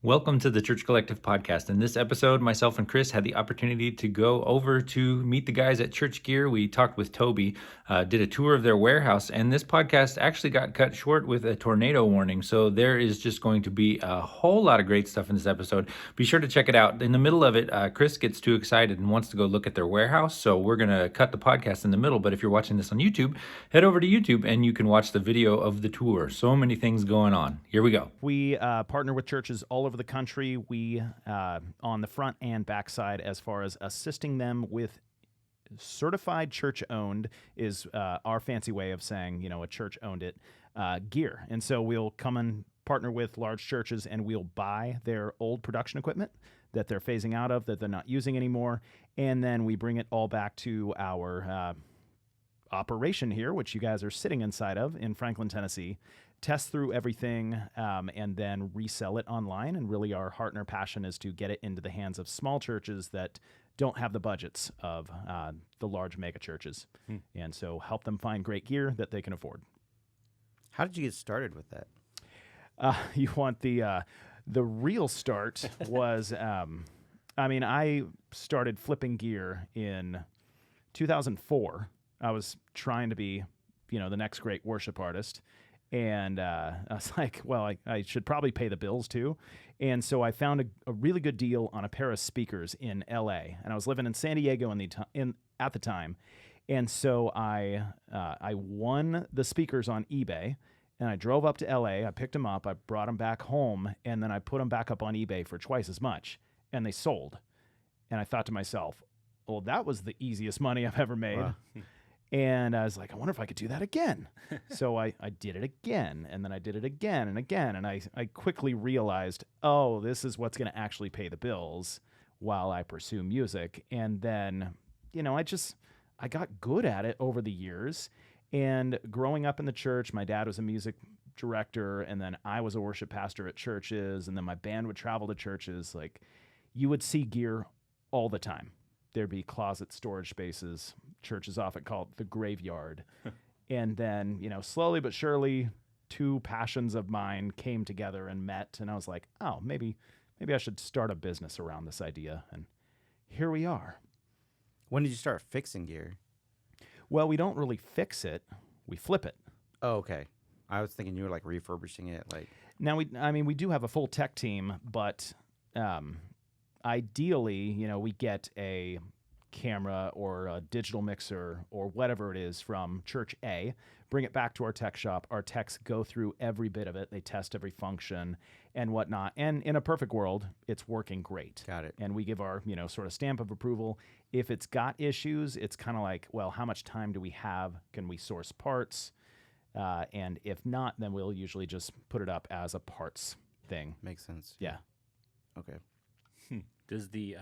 Welcome to the Church Collective podcast. In this episode, myself and Chris had the opportunity to go over to meet the guys at Church Gear. We talked with Toby, did a tour of their warehouse, and this podcast actually got cut short with a tornado warning. So there is just going to be a whole lot of great stuff in this episode. Be sure to check it out. In the middle of it, Chris gets too excited and wants to go look at their warehouse. So we're going to cut the podcast in the middle. But if you're watching this on YouTube, head over to YouTube and you can watch the video of the tour. So many things going on. Here we go. We partner with churches all over the country. We, on the front and back side, as far as assisting them with certified church-owned is our fancy way of saying, a church owned it, gear. And so we'll come and partner with large churches and we'll buy their old production equipment that they're phasing out of, that they're not using anymore. And then we bring it all back to our operation here, which you guys are sitting inside of in Franklin, Tennessee, test through everything, and then resell it online. And really our heart and our passion is to get it into the hands of small churches that don't have the budgets of the large mega churches. And so help them find great gear that they can afford. How did you get started with that? You want the real start was, I started flipping gear in 2004. I was trying to be, the next great worship artist. And I was like, well, I should probably pay the bills too. And so I found a really good deal on a pair of speakers in L.A. And I was living in San Diego at the time. And so I won the speakers on eBay. And I drove up to L.A., I picked them up, I brought them back home, and then I put them back up on eBay for twice as much. And they sold. And I thought to myself, well, that was the easiest money I've ever made. Wow. And I was like, I wonder if I could do that again. So I did it again, and then I did it again and again. And I quickly realized, oh, this is what's going to actually pay the bills while I pursue music. And then, I got good at it over the years. And growing up in the church, my dad was a music director, and then I was a worship pastor at churches, and then my band would travel to churches. Like, you would see gear all the time. There'd be closet storage spaces. Churches often call it the graveyard. And then, slowly but surely, two passions of mine came together and met. And I was like, oh, maybe I should start a business around this idea. And here we are. When did you start fixing gear? Well, we don't really fix it. We flip it. Oh, okay. I was thinking you were like refurbishing it. Now, we do have a full tech team, but ideally, we get a camera or a digital mixer or whatever it is from Church A, bring it back to our tech shop. Our techs go through every bit of it. They test every function and whatnot. And in a perfect world, it's working great. Got it. And we give our, sort of stamp of approval. If it's got issues, it's kind of like, well, how much time do we have? Can we source parts? And if not, then we'll usually just put it up as a parts thing. Makes sense. Yeah. Okay. Does the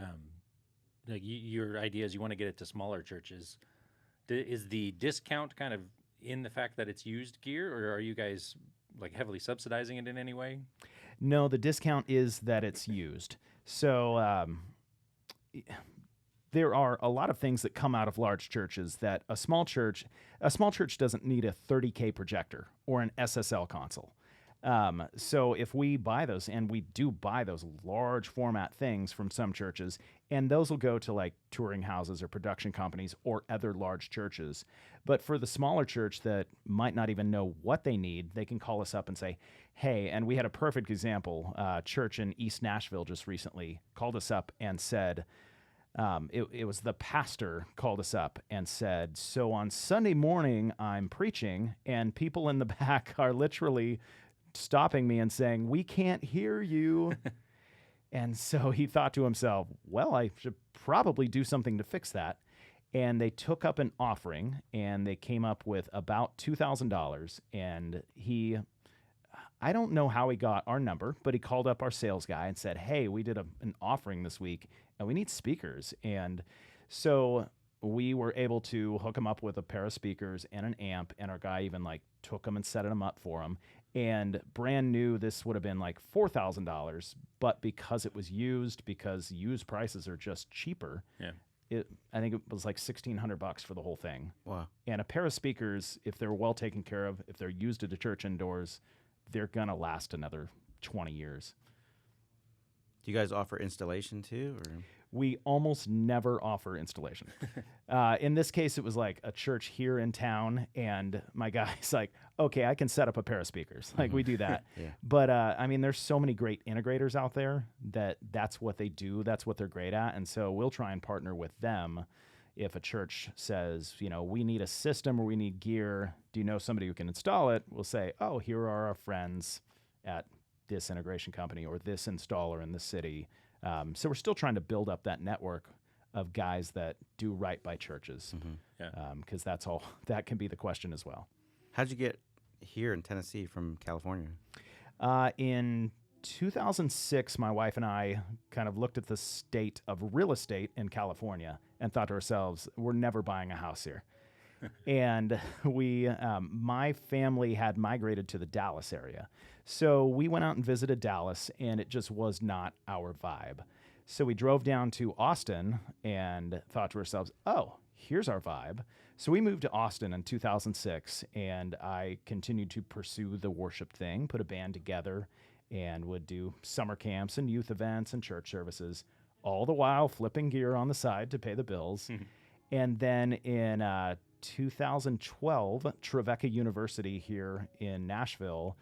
your idea is you want to get it to smaller churches? Is the discount kind of in the fact that it's used gear, or are you guys like heavily subsidizing it in any way? No, the discount is that it's used. So there are a lot of things that come out of large churches that a small church doesn't need a 30K projector or an SSL console. So if we buy those, and we do buy those large format things from some churches, and those will go to like touring houses or production companies or other large churches. But for the smaller church that might not even know what they need, they can call us up and say, hey, and we had a perfect example. Church in East Nashville just recently called us up and said, it was the pastor called us up and said, so on Sunday morning I'm preaching and people in the back are literally stopping me and saying, we can't hear you. And so he thought to himself, well, I should probably do something to fix that. And they took up an offering and they came up with about $2,000. And I don't know how he got our number, but he called up our sales guy and said, hey, we did an offering this week and we need speakers. And so we were able to hook him up with a pair of speakers and an amp, and our guy even took them and set them up for him. And brand new, this would have been like $4,000, but because it was used, because used prices are just cheaper, I think it was like $1,600 for the whole thing. Wow. And a pair of speakers, if they're well taken care of, if they're used at a church indoors, they're going to last another 20 years. Do you guys offer installation too? Or We almost never offer installation. In this case, it was like a church here in town, and my guy's like, okay, I can set up a pair of speakers. Like, we do that. Yeah. But, I mean, there's so many great integrators out there that's what they do. That's what they're great at. And so we'll try and partner with them. If a church says, we need a system or we need gear, do you know somebody who can install it? We'll say, oh, here are our friends at this integration company or this installer in the city. So we're still trying to build up that network of guys that do right by churches, because that can be the question as well. how'd you get here in Tennessee from California? In 2006, my wife and I kind of looked at the state of real estate in California and thought to ourselves, we're never buying a house here. And my family had migrated to the Dallas area. So we went out and visited Dallas, and it just was not our vibe. So we drove down to Austin and thought to ourselves, oh, here's our vibe. So we moved to Austin in 2006, and I continued to pursue the worship thing, put a band together, and would do summer camps and youth events and church services, all the while flipping gear on the side to pay the bills. And then in 2012, Trevecca University here in Nashville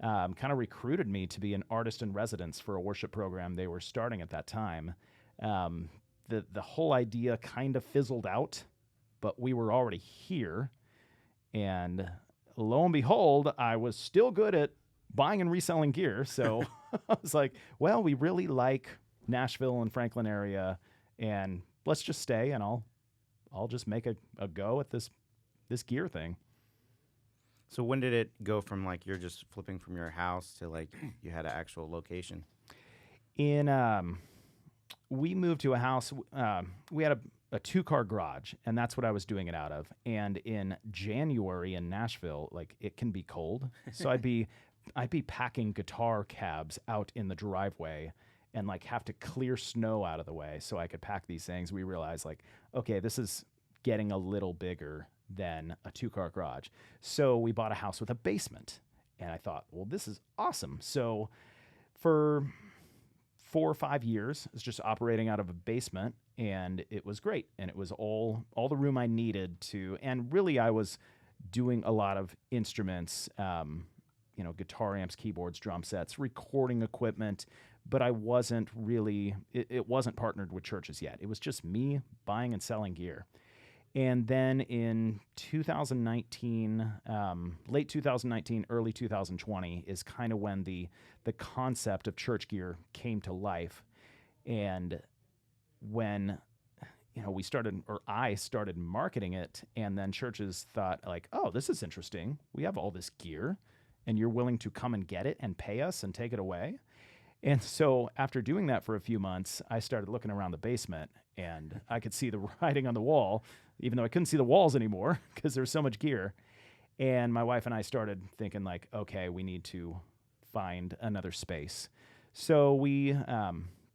kind of recruited me to be an artist in residence for a worship program they were starting at that time. The whole idea kind of fizzled out, but we were already here. And lo and behold, I was still good at buying and reselling gear. So I was like, well, we really like Nashville and Franklin area, and let's just stay, and I'll just make a go at this gear thing. So when did it go from like you're just flipping from your house to like you had an actual location? We moved to a house. We had a 2-car garage, and that's what I was doing it out of. And in January in Nashville, like, it can be cold, so I'd be packing guitar cabs out in the driveway and like have to clear snow out of the way so I could pack these things. We realized, like, okay, this is getting a little bigger than a 2-car garage. So we bought a house with a basement, and I thought, well, this is awesome. So for 4 or 5 years, I was just operating out of a basement, and it was great. And it was all the room I needed to, and really I was doing a lot of instruments, guitar amps, keyboards, drum sets, recording equipment, but I wasn't really, it wasn't partnered with churches yet. It was just me buying and selling gear. And then in 2019, late 2019, early 2020 is kind of when the concept of church gear came to life. And when, I started marketing it, and then churches thought, like, oh, this is interesting. We have all this gear, and you're willing to come and get it and pay us and take it away. And so after doing that for a few months, I started looking around the basement, and I could see the writing on the wall, even though I couldn't see the walls anymore because there's so much gear. And my wife and I started thinking, like, okay, we need to find another space. So we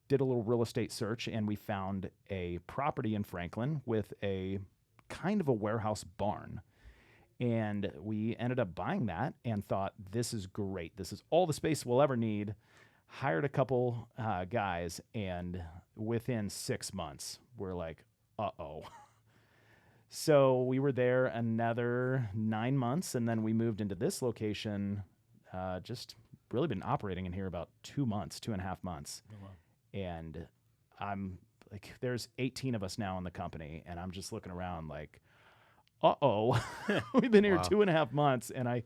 did a little real estate search, and we found a property in Franklin with a kind of a warehouse barn. And we ended up buying that and thought, this is great. This is all the space we'll ever need. Hired a couple guys, and within 6 months, we're like, uh-oh. So we were there another 9 months, and then we moved into this location, just really been operating in here about 2 months, 2.5 months. Oh, wow. And I'm like, there's 18 of us now in the company, and I'm just looking around like, uh-oh. We've been here Wow. 2.5 months, and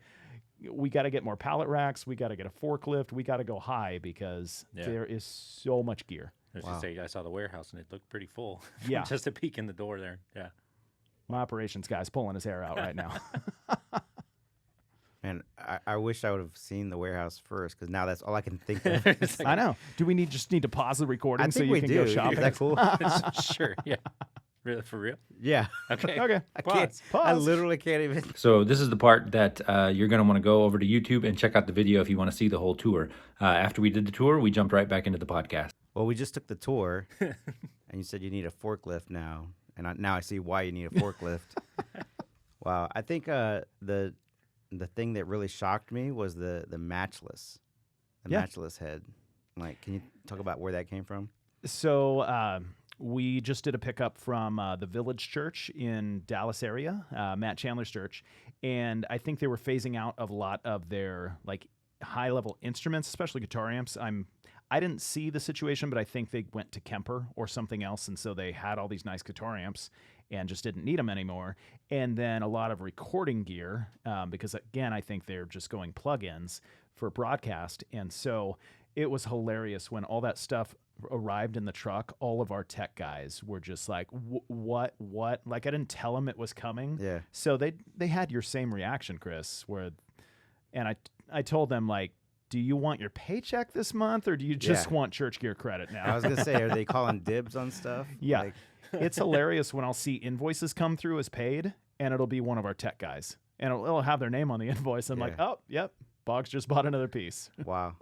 we got to get more pallet racks. We got to get a forklift. We got to go high because there is so much gear. I was Wow. just say, I saw the warehouse and it looked pretty full. Yeah. Just a peek in the door there. Yeah. My operations guy's pulling his hair out right now. Man, I wish I would have seen the warehouse first, because now that's all I can think of. It's I know. Do we just need to pause the recording I so think you we can do. go shopping? Is that cool? Sure. Yeah. Really, for real? Yeah. Okay. Okay. I Pause. can't. Pause. I literally can't even. So this is the part that you're going to want to go over to YouTube and check out the video if you want to see the whole tour. After we did the tour, we jumped right back into the podcast. Well, we just took the tour, and you said you need a forklift now, and now I see why you need a forklift. Wow, I think the thing that really shocked me was the matchless, Yeah. matchless head. Like, can you talk about where that came from? So we just did a pickup from the Village Church in Dallas area, Matt Chandler's church, and I think they were phasing out of a lot of their like high level instruments, especially guitar amps. I didn't see the situation, but I think they went to Kemper or something else, and so they had all these nice guitar amps and just didn't need them anymore. And then a lot of recording gear, because again, I think they're just going plugins for broadcast, and so it was hilarious when all that stuff arrived in the truck. All of our tech guys were just like, what? Like, I didn't tell them it was coming. Yeah. So they had your same reaction, Chris, and I told them, like, do you want your paycheck this month or do you just want church gear credit now? I was gonna say, are they calling dibs on stuff? Yeah. Like, It's hilarious when I'll see invoices come through as paid and it'll be one of our tech guys and it'll have their name on the invoice. I'm like, oh, yep, Boggs just bought another piece. wow.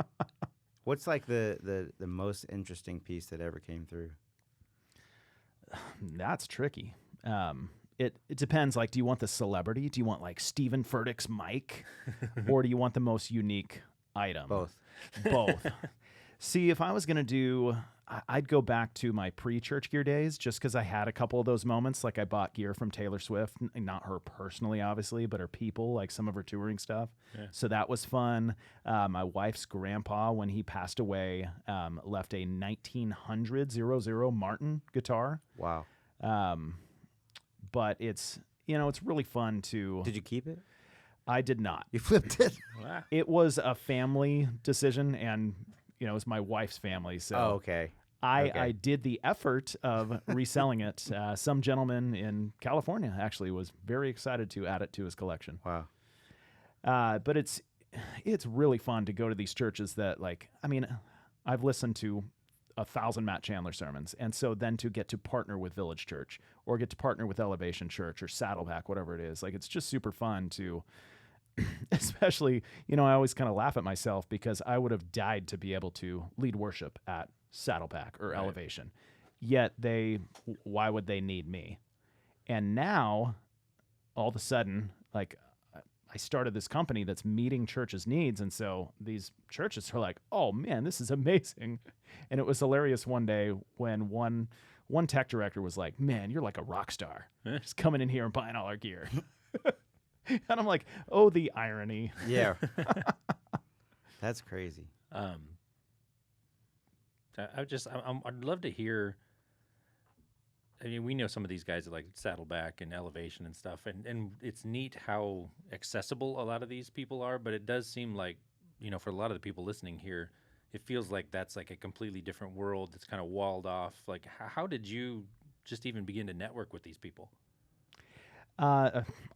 What's like the most interesting piece that ever came through? That's tricky. It depends. Like, do you want the celebrity? Do you want like Stephen Furtick's mic, or do you want the most unique item? Both. Both. See, if I was gonna do, I'd go back to my pre-church gear days, just because I had a couple of those moments. Like, I bought gear from Taylor Swift, not her personally, obviously, but her people, like some of her touring stuff. Yeah. So that was fun. My wife's grandpa, when he passed away, left a 1900 Martin guitar. Wow. But it's really fun to. Did you keep it? I did not. You flipped it? Wow. It was a family decision, and it was my wife's family. So Oh, okay. I did the effort of reselling it. Some gentleman in California actually was very excited to add it to his collection. Wow. But it's really fun to go to these churches that, like, I mean, I've listened to 1,000 Matt Chandler sermons, and so then to get to partner with Village Church or get to partner with Elevation Church or Saddleback, whatever it is, like, it's just super fun to, especially, I always kind of laugh at myself because I would have died to be able to lead worship at Saddleback or Elevation, yet why would they need me? And now, all of a sudden, like, I started this company that's meeting churches' needs, and so these churches are like, "Oh man, this is amazing!" And it was hilarious one day when one tech director was like, "Man, you're like a rock star, just coming in here and buying all our gear." And I'm like, "Oh, the irony!" Yeah. That's crazy. I'd love to hear. I mean, we know some of these guys at like Saddleback and Elevation and stuff, and it's neat how accessible a lot of these people are, but it does seem like, for a lot of the people listening here, it feels like that's like a completely different world that's kind of walled off. Like, how did you just even begin to network with these people?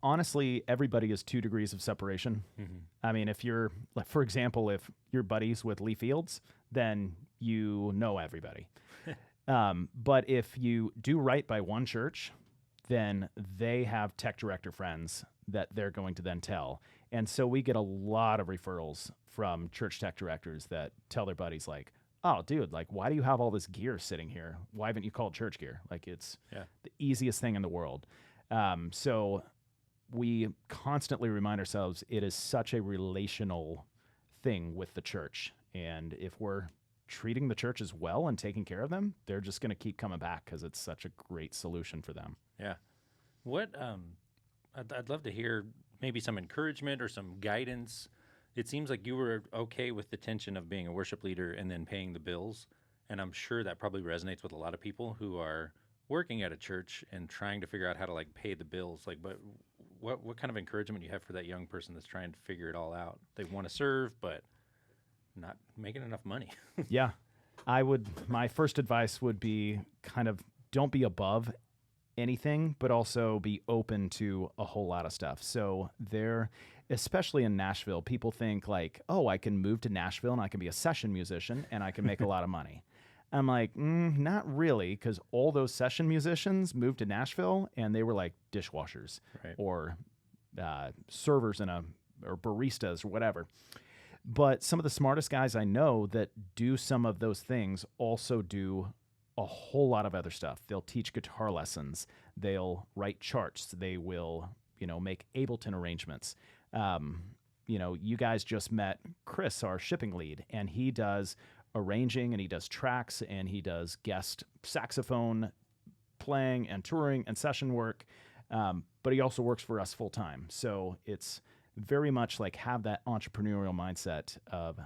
Honestly, everybody is 2 degrees of separation. Mm-hmm. I mean, if you're, like, for example, if you're buddies with Lee Fields, then you know everybody. But if you do right by one church, then they have tech director friends that they're going to then tell. And so we get a lot of referrals from church tech directors that tell their buddies, like, "Oh, dude, like, why do you have all this gear sitting here? Why haven't you called church gear?" Like, it's the easiest thing in the world. So we constantly remind ourselves it is such a relational thing with the church. And if we're treating the churches well and taking care of them, they're just going to keep coming back because it's such a great solution for them. Yeah. What I'd love to hear maybe some encouragement or some guidance. It seems like you were okay with the tension of being a worship leader and then paying the bills, and I'm sure that probably resonates with a lot of people who are working at a church and trying to figure out how to like pay the bills. Like, but what kind of encouragement do you have for that young person that's trying to figure it all out? They want to serve, but not making enough money. Yeah. My first advice would be kind of don't be above anything, but also be open to a whole lot of stuff. So especially in Nashville, people think like, "Oh, I can move to Nashville and I can be a session musician and I can make a lot of money." I'm like, not really, because all those session musicians moved to Nashville and they were like dishwashers or servers or baristas or whatever. But some of the smartest guys I know that do some of those things also do a whole lot of other stuff. They'll teach guitar lessons. They'll write charts. They will, make Ableton arrangements. You guys just met Chris, our shipping lead, and he does arranging, and he does tracks, and he does guest saxophone playing and touring and session work. But he also works for us full time. So it's very much like have that entrepreneurial mindset of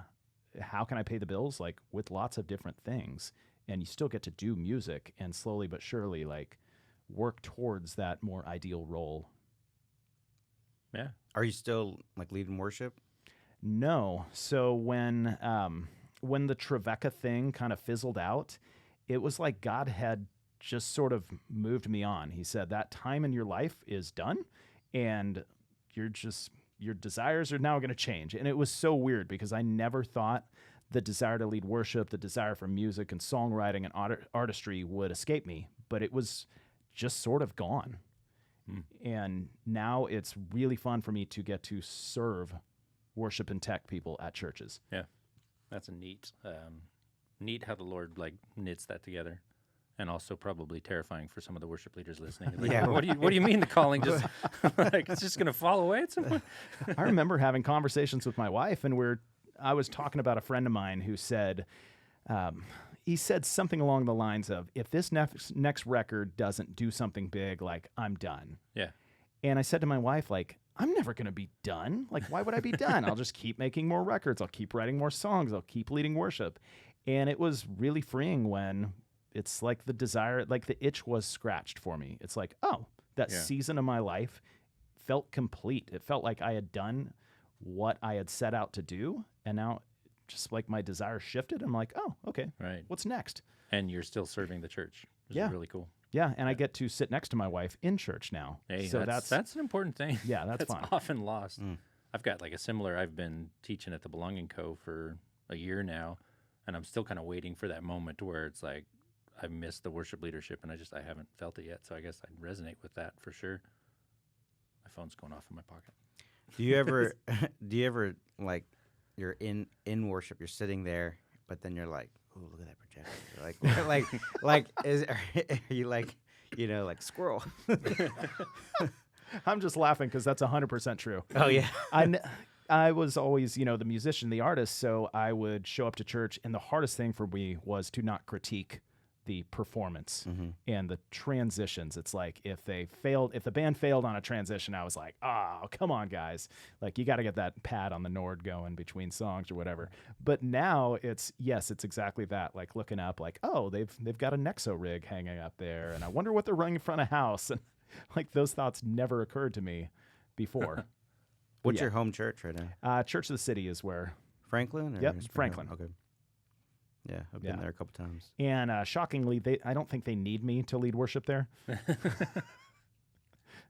how can I pay the bills, like with lots of different things, and you still get to do music and slowly but surely like work towards that more ideal role. Yeah. Are you still like leading worship? No. So when the Trevecca thing kind of fizzled out, it was like God had just sort of moved me on. He said that time in your life is done, and your desires are now going to change. And it was so weird because I never thought the desire to lead worship, the desire for music and songwriting and artistry would escape me, but it was just sort of gone. And now it's really fun for me to get to serve worship and tech people at churches. Yeah. That's a neat how the Lord like knits that together. And also probably terrifying for some of the worship leaders listening. Like, Yeah. What do you mean the calling just like it's just gonna fall away at some point? I remember having conversations with my wife, and I was talking about a friend of mine who said, he said something along the lines of, if this next record doesn't do something big, like I'm done. Yeah. And I said to my wife, like, I'm never going to be done. Like, why would I be done? I'll just keep making more records. I'll keep writing more songs. I'll keep leading worship. And it was really freeing when it's like the desire, like the itch was scratched for me. It's like, oh, that season of my life felt complete. It felt like I had done what I had set out to do. And now just like my desire shifted. I'm like, oh, okay. Right. What's next? And you're still serving the church, which Yeah. is really cool. Yeah. And I get to sit next to my wife in church now. Hey, so that's an important thing. Yeah, that's fun. often lost. I've got like I've been teaching at the Belonging Co. for a year now, and I'm still kind of waiting for that moment where it's like I missed the worship leadership, and I haven't felt it yet. So I guess I resonate with that for sure. My phone's going off in my pocket. Do you ever like you're in worship, you're sitting there, but then you're like, oh, look at that projector. Like are you like, like squirrel? I'm just laughing because that's 100% true. Oh yeah. I was always, the musician, the artist, so I would show up to church, and the hardest thing for me was to not critique the performance and the transitions. It's like if the band failed on a transition, I was like, oh, come on, guys. Like, you got to get that pad on the Nord going between songs or whatever. But now it's exactly that. Like looking up like, oh, they've got a Nexo rig hanging up there, and I wonder what they're running in front of house. And like those thoughts never occurred to me before. What's your home church right now? Church of the City is where. Franklin? Or Yep, Spring Franklin. Hill? Okay. Yeah, I've been there a couple times. And shockingly, I don't think they need me to lead worship there.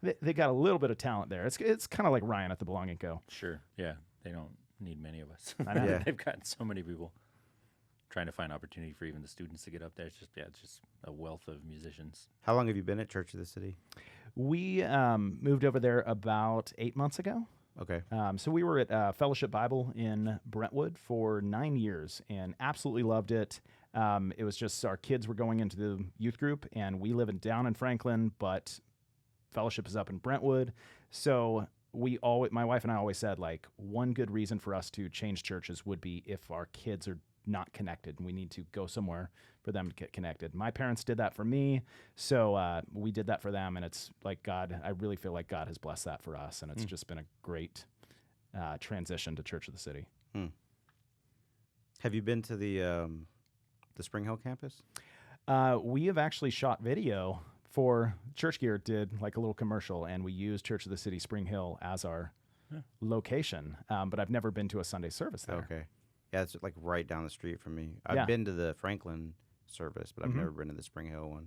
They got a little bit of talent there. It's kind of like Ryan at the Belonging Co. Sure. Yeah. They don't need many of us. I know. Yeah. They've got so many people trying to find opportunity for even the students to get up there. It's just a wealth of musicians. How long have you been at Church of the City? We moved over there about 8 months ago. Okay. So we were at Fellowship Bible in Brentwood for 9 years and absolutely loved it. It was just our kids were going into the youth group, and we live down in Franklin, but Fellowship is up in Brentwood. So my wife and I always said, like, one good reason for us to change churches would be if our kids are not connected and we need to go somewhere for them to get connected. My parents did that for me, so we did that for them, and it's like God, I really feel like God has blessed that for us, and it's just been a great transition to Church of the City. Have you been to the Spring Hill campus? We have actually shot video for Church Gear, did like a little commercial, and we used Church of the City Spring Hill as our location, but I've never been to a Sunday service there. Okay. Yeah, it's like right down the street from me. I've been to the Franklin service, but I've never been to the Spring Hill one.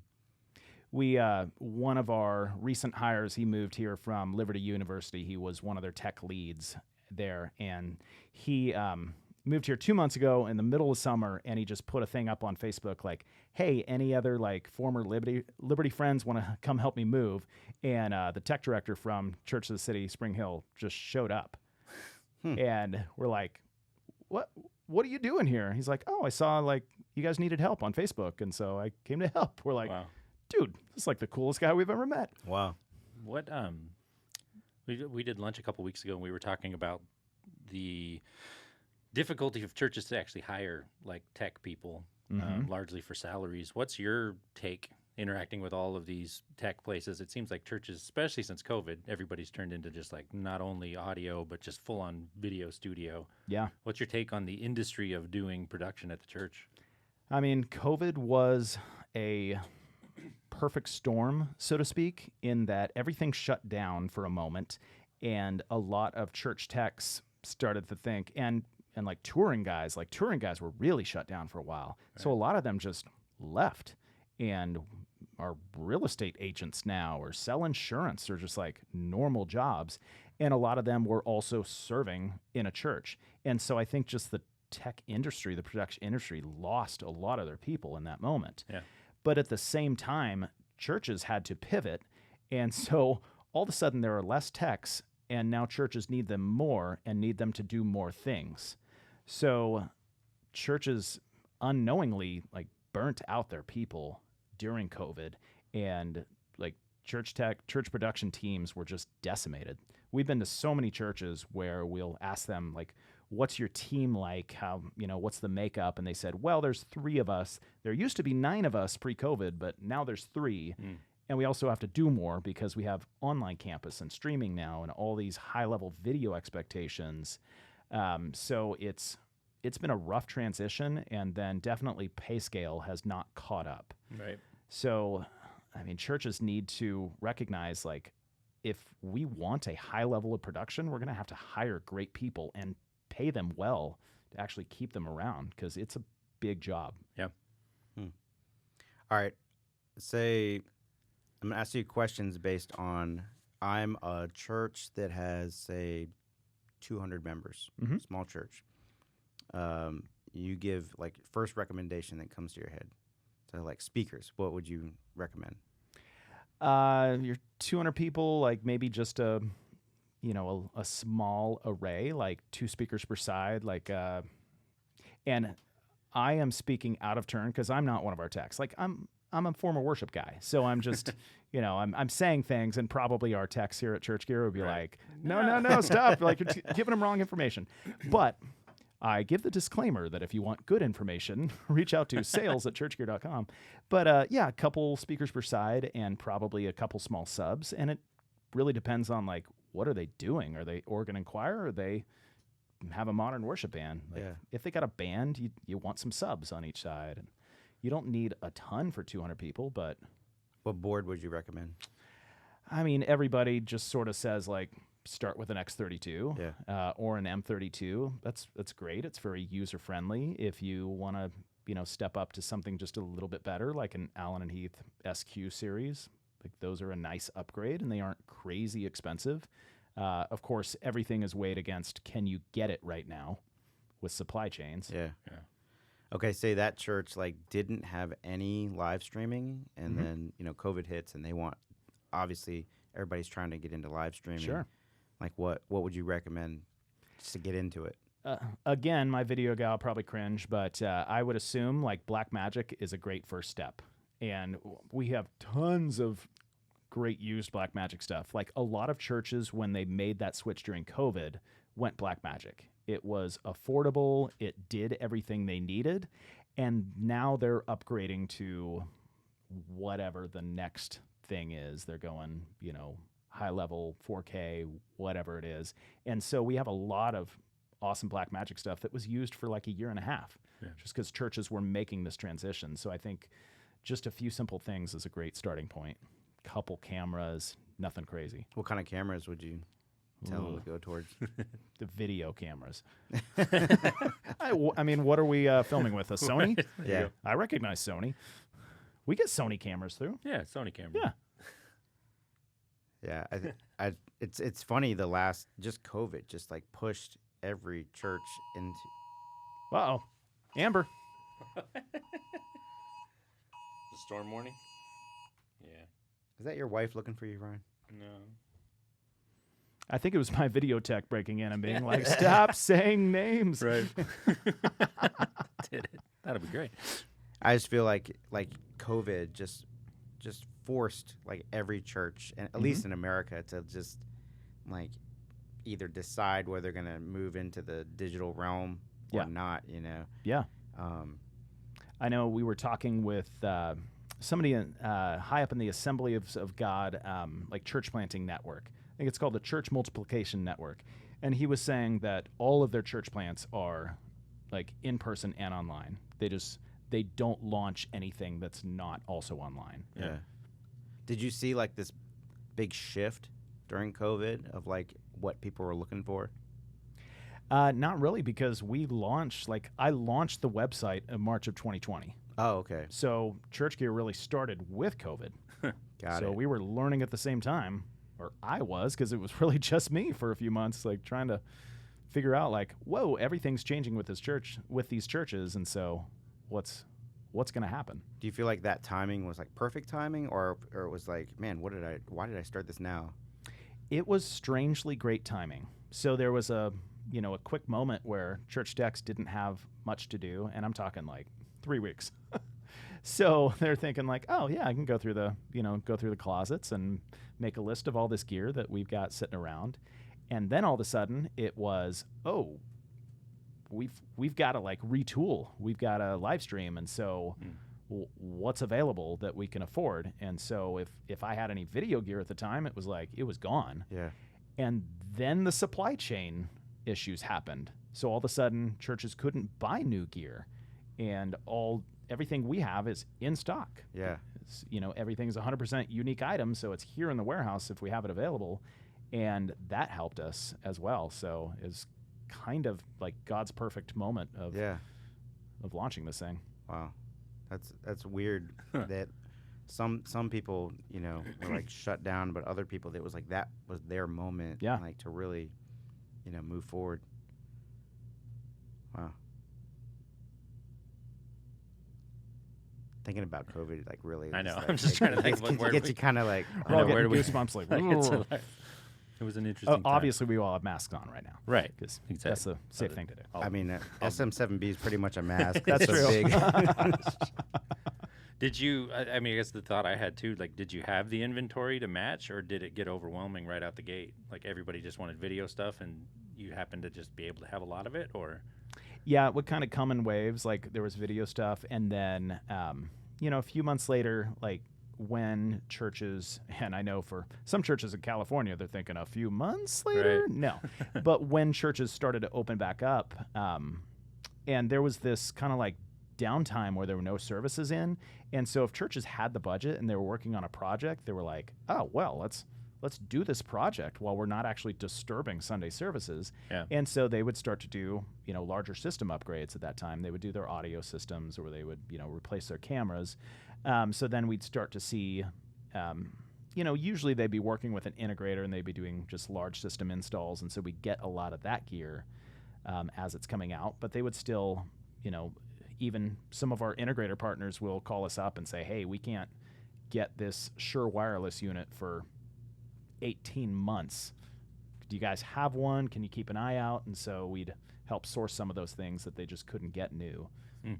We one of our recent hires, he moved here from Liberty University. He was one of their tech leads there, and he moved here 2 months ago in the middle of summer, and he just put a thing up on Facebook like, hey, any other like former Liberty friends want to come help me move? And the tech director from Church of the City Spring Hill just showed up. And we're like, what are you doing here? He's like, oh, I saw like you guys needed help on Facebook, and so I came to help. We're like, Wow. dude, this is like the coolest guy we've ever met. Wow. What we did lunch a couple weeks ago, and we were talking about the difficulty of churches to actually hire like tech people, largely for salaries. What's your take interacting with all of these tech places? It seems like churches, especially since COVID, everybody's turned into just like not only audio, but just full on video studio. Yeah. What's your take on the industry of doing production at the church? I mean, COVID was a perfect storm, so to speak, in that everything shut down for a moment, and a lot of church techs started to think, and like touring guys were really shut down for a while. Right. So a lot of them just left and are real estate agents now, or sell insurance, or just like normal jobs. And a lot of them were also serving in a church. And so I think just the tech industry, the production industry, lost a lot of their people in that moment. Yeah. But at the same time, churches had to pivot. And so all of a sudden there are less techs, and now churches need them more and need them to do more things. So churches unknowingly like burnt out their people during COVID, and like church production teams were just decimated. We've been to so many churches where we'll ask them like, what's your team like? How, what's the makeup? And they said, well, there's 3 of us. There used to be 9 of us pre-COVID, but now there's 3. And we also have to do more because we have online campus and streaming now and all these high-level video expectations. So it's been a rough transition, and then definitely pay scale has not caught up. Right. So, I mean, churches need to recognize, like, if we want a high level of production, we're going to have to hire great people and pay them well to actually keep them around, because it's a big job. Yeah. All right. Say, I'm going to ask you questions based on, I'm a church that has, say, 200 members, small church. You give, like, first recommendation that comes to your head. So, like, speakers, what would you recommend? Your 200 people, like maybe just a small array, like 2 speakers per side, like, and I am speaking out of turn because I'm not one of our techs. Like I'm a former worship guy, so I'm just, I'm saying things, and probably our techs here at Church Gear would be like, no, stop, like you're giving them wrong information. But I give the disclaimer that if you want good information, reach out to sales@churchgear.com. But a couple speakers per side and probably a couple small subs. And it really depends on, like, what are they doing? Are they organ and choir, or they have a modern worship band? Like, if they got a band, you want some subs on each side. And you don't need a ton for 200 people, but... What board would you recommend? I mean, everybody just sort of says, like, start with an X32 or an M32. That's great. It's very user friendly. If you want to step up to something just a little bit better, like an Allen and Heath SQ series, like those are a nice upgrade, and they aren't crazy expensive. Of course, everything is weighed against, can you get it right now with supply chains? Yeah. Okay, say that church like didn't have any live streaming, and then COVID hits, and they want, obviously everybody's trying to get into live streaming. Sure. Like, what would you recommend just to get into it? Again, my video guy will probably cringe, but I would assume, like, Blackmagic is a great first step. And we have tons of great used Blackmagic stuff. Like, a lot of churches, when they made that switch during COVID, went Blackmagic. It was affordable. It did everything they needed. And now they're upgrading to whatever the next thing is. They're going, high level 4K, whatever it is. And so we have a lot of awesome Blackmagic stuff that was used for like a year and a half, just because churches were making this transition. So I think just a few simple things is a great starting point. Couple cameras, nothing crazy. What kind of cameras would you tell them to go towards? The video cameras. I mean, what are we filming with? A Sony? Yeah. I recognize Sony. We get Sony cameras through. Yeah, Sony camera. Yeah. Yeah, it's funny. Just COVID just like pushed every church into. Uh-oh, Amber. The storm warning. Yeah. Is that your wife looking for you, Ryan? No. I think it was my video tech breaking in and being like, "Stop saying names." Right. Did it? That'll be great. I just feel like COVID just forced like every church, and at least in America, to just like either decide whether they're going to move into the digital realm or Yeah. not, you know. Yeah. Um, I know we were talking with somebody high up in the Assembly of God, like church planting network. I think it's called the Church Multiplication Network. And he was saying that all of their church plants are like in person and online. They don't launch anything that's not also online. yeah. Did you see like this big shift during COVID of like what people were looking for? Not really, because I launched the website in March of 2020. Oh, okay. So Church Gear really started with COVID. Got So it. we were learning at the same time, or I was, because it was really just me for a few months, like trying to figure out like, whoa, everything's changing with this church, with these churches, and so what's going to happen? Do you feel like that timing was like perfect timing, or it was like, man, why did I start this now? It was strangely great timing. So there was a quick moment where Church Decks didn't have much to do, and I'm talking like 3 weeks. So they're thinking like, oh yeah, I can go through the closets and make a list of all this gear that we've got sitting around. And then all of a sudden it was, oh, we've got to like retool. We've got a live stream, and so what's available that we can afford? And so if I had any video gear at the time, it was like it was gone. Yeah. And then the supply chain issues happened. So all of a sudden churches couldn't buy new gear, and everything we have is in stock. Yeah. It's, everything's 100% unique items, so it's here in the warehouse if we have it available, and that helped us as well. So it's kind of like God's perfect moment of launching this thing. Wow. That's weird that some people, were like shut down, but other people, that was like that was their moment, like to really, move forward. Wow. Thinking about COVID, like really. I know. Like, I'm just trying to think of where gets you kind of like. We're all where getting do we- goosebumps like, it was an interesting time. obviously we all have masks on right now. Right. Because Exactly. that's the safe thing to do. I mean, SM7B is pretty much a mask. That's so true. Big. Did you, I mean, I guess the thought I had too, like, did you have the inventory to match, or did it get overwhelming right out the gate? Like, everybody just wanted video stuff and you happened to just be able to have a lot of it, or? Yeah, it would kind of come in waves. Like there was video stuff, and then a few months later, like when churches, and I know for some churches in California, they're thinking a few months later. Right. No, but when churches started to open back up, and there was this kind of like downtime where there were no services in, and so if churches had the budget and they were working on a project, they were like, oh well, let's do this project while we're not actually disturbing Sunday services. Yeah. And so they would start to do, larger system upgrades at that time. They would do their audio systems, or they would, replace their cameras. So then we'd start to see, usually they'd be working with an integrator and they'd be doing just large system installs. And so we get a lot of that gear as it's coming out. But they would still, even some of our integrator partners will call us up and say, hey, we can't get this Shure wireless unit for 18 months. Do you guys have one? Can you keep an eye out? And so we'd help source some of those things that they just couldn't get new. Man.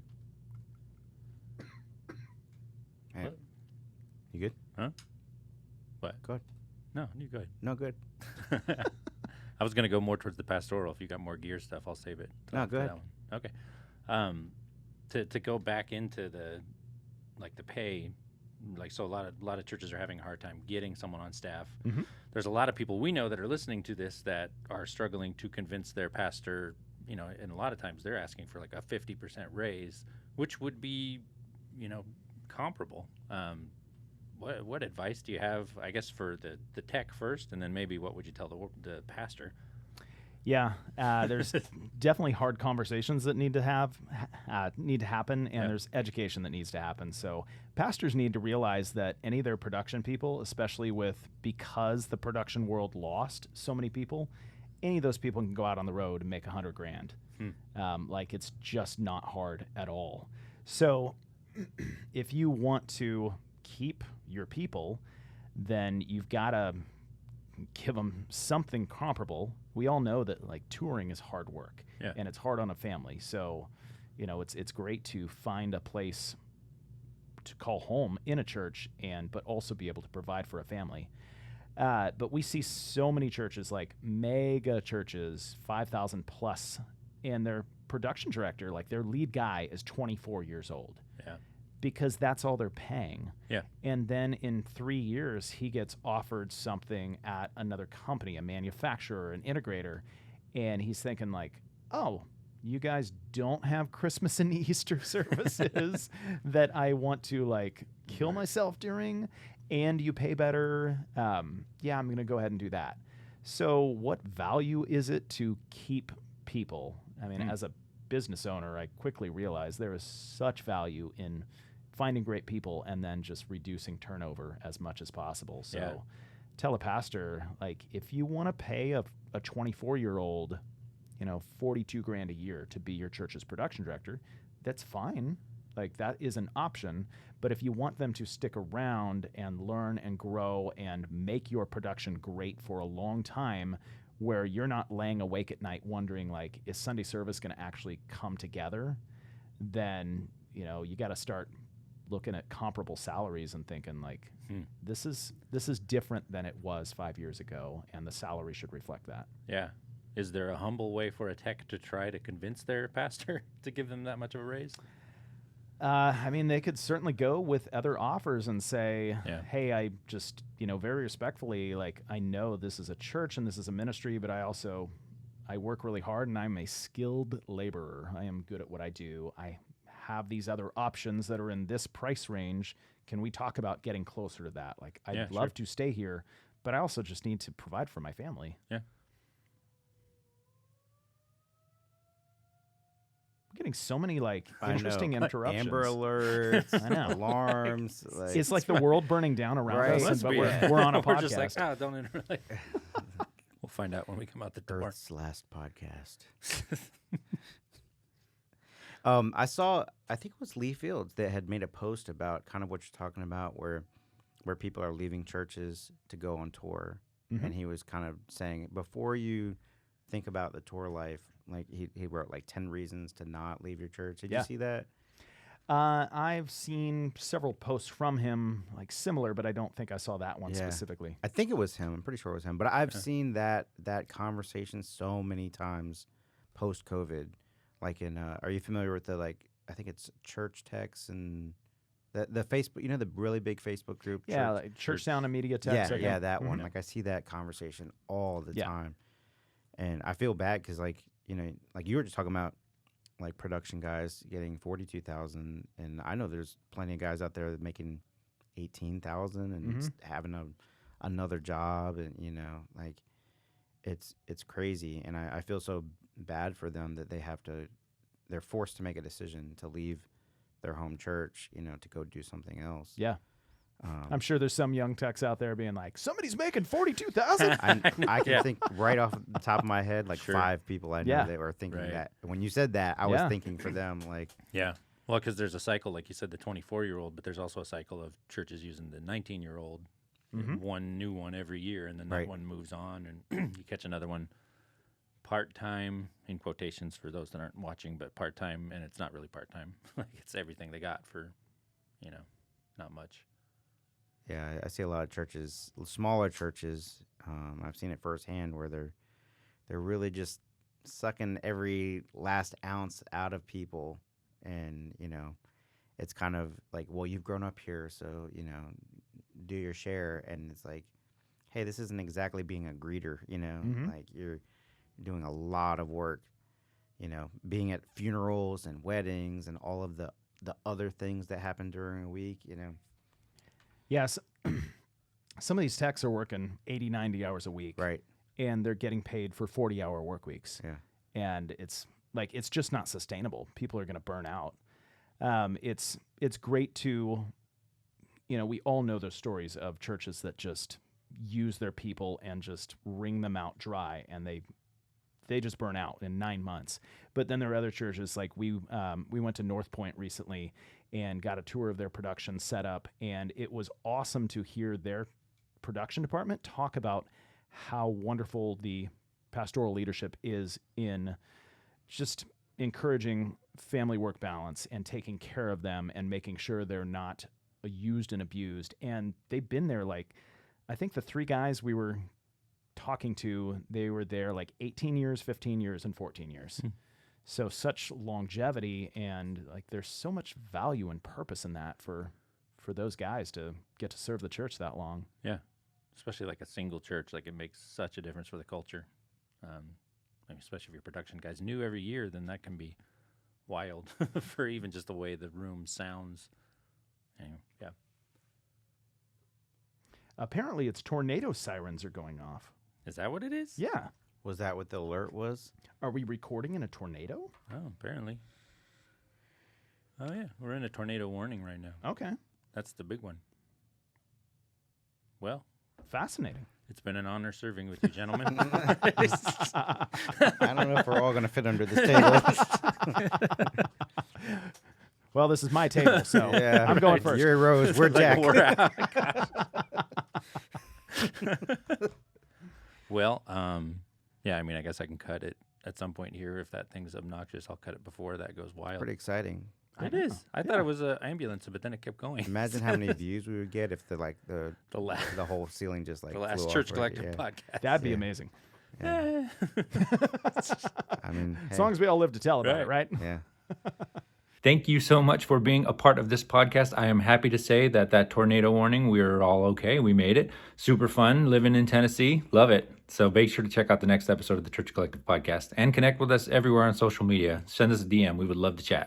You good? Huh? What? Good. No, you go ahead. No, good. I was going to go more towards the pastoral. If you got more gear stuff, I'll save it. No, for go ahead. that one. Okay. To go back into the pay, like, so a lot of churches are having a hard time getting someone on staff. Mhm. There's a lot of people we know that are listening to this that are struggling to convince their pastor, and a lot of times they're asking for like a 50% raise, which would be, comparable. What advice do you have, I guess, for the tech first, and then maybe what would you tell the pastor? Yeah, there's definitely hard conversations that need to happen, and there's education that needs to happen. So pastors need to realize that any of their production people, especially because the production world lost so many people, any of those people can go out on the road and make $100,000. Like, it's just not hard at all. So if you want to keep your people, then you've got to give them something comparable. We all know that like touring is hard work, and it's hard on a family. So, it's great to find a place to call home in a church, but also be able to provide for a family. But we see so many churches, like mega churches, 5,000 plus and their production director, like their lead guy, is 24 years old. Yeah. Because that's all they're paying. Yeah. And then in 3 years, he gets offered something at another company, a manufacturer, an integrator, and he's thinking like, oh, you guys don't have Christmas and Easter services that I want to like kill myself during, and you pay better. Yeah, I'm going to go ahead and do that. So what value is it to keep people? I mean, as a business owner, I quickly realized there is such value in finding great people and then just reducing turnover as much as possible. So tell a pastor, like, if you want to pay a 24-year-old, 42 grand a year to be your church's production director, that's fine. Like, that is an option. But if you want them to stick around and learn and grow and make your production great for a long time, where you're not laying awake at night wondering, like, is Sunday service going to actually come together? Then, you got to start looking at comparable salaries and thinking, like, this is different than it was 5 years ago, and the salary should reflect that. Yeah. Is there a humble way for a tech to try to convince their pastor to give them that much of a raise? I mean, they could certainly go with other offers and say, hey, I just, very respectfully, like, I know this is a church and this is a ministry, but I work really hard and I'm a skilled laborer. I am good at what I do. I have these other options that are in this price range. Can we talk about getting closer to that? Like, I'd love to stay here, but I also just need to provide for my family. Yeah. Getting so many interesting interruptions. Amber alerts, I know. alarms. It's like the world burning down around us, but we're on a We're podcast. just like, don't interrupt. We'll find out when we come out the door. Earth's last podcast. I think it was Lee Fields that had made a post about kind of what you're talking about, where people are leaving churches to go on tour, and he was kind of saying, before you think about the tour life, like he wrote like 10 reasons to not leave your church. Did you see that? I've seen several posts from him, like similar, but I don't think I saw that one specifically. I think it was him. I'm pretty sure it was him. But I've seen that conversation so many times post-COVID. Like are you familiar with the I think it's Church Text and the Facebook, the really big Facebook group? Yeah, like Church Sound and Media Text. Yeah, that one. Like I see that conversation all the time. And I feel bad because like you were just talking about like production guys getting 42,000, and I know there's plenty of guys out there that making 18,000 and having another job, and like it's crazy, and I feel so bad for them that they're forced to make a decision to leave their home church, to go do something else. Yeah. I'm sure there's some young techs out there being like, somebody's making 42,000. I can think right off the top of my head, like 5 people I know that were thinking that. When you said that, I was thinking for them, like. Yeah. Well, because there's a cycle, like you said, the 24-year-old, but there's also a cycle of churches using the 19-year-old, one new one every year, and then that one moves on, and you catch another one part-time, in quotations for those that aren't watching, but part-time, and it's not really part-time. Like, it's everything they got for, not much. Yeah, I see a lot of churches, smaller churches. I've seen it firsthand where they're really just sucking every last ounce out of people, and it's kind of like, well, you've grown up here, so do your share. And it's like, hey, this isn't exactly being a greeter, like you're doing a lot of work, being at funerals and weddings and all of the other things that happen during a week, Yes. Some of these techs are working 80, 90 hours a week. Right. And they're getting paid for 40-hour work weeks. Yeah. And it's just not sustainable. People are going to burn out. It's great to, we all know those stories of churches that just use their people and just wring them out dry, and they just burn out in 9 months. But then there are other churches, like we went to North Point recently and got a tour of their production setup, and it was awesome to hear their production department talk about how wonderful the pastoral leadership is in just encouraging family work balance and taking care of them and making sure they're not used and abused. And they've been there, like, I think the 3 guys we were talking to, they were there like 18 years, 15 years, and 14 years. So such longevity, and like there's so much value and purpose in that for those guys to get to serve the church that long. Yeah, especially like a single church, like it makes such a difference for the culture. I mean, especially if your production guys new every year, then that can be wild for even just the way the room sounds. Anyway, yeah. Apparently, it's tornado sirens are going off. Is that what it is? Yeah. Was that what the alert was? Are we recording in a tornado? Oh, apparently. Oh yeah, we're in a tornado warning right now. Okay. That's the big one. Well, Fascinating. it's been an honor serving with you, gentlemen. I don't know if we're all going to fit under this table. Well, this is my table, so Yeah, I'm going first. You're Rose. We're Jack. We're out. Well, yeah, I mean, I guess I can cut it at some point here. If that thing's obnoxious, I'll cut it before that goes wild. Pretty exciting. It is. I thought it was an ambulance, but then it kept going. Imagine how many views we would get if the The last, the whole ceiling just like the last flew Church off, right? Collective podcast. That'd be Yeah. amazing. Yeah. I mean, As hey, long as we all live to tell about it, right? yeah. Thank you so much for being a part of this podcast. I am happy to say that tornado warning, we were all okay. We made it. Super fun living in Tennessee. Love it. So make sure to check out the next episode of the Church Collective podcast and connect with us everywhere on social media. Send us a DM. We would love to chat.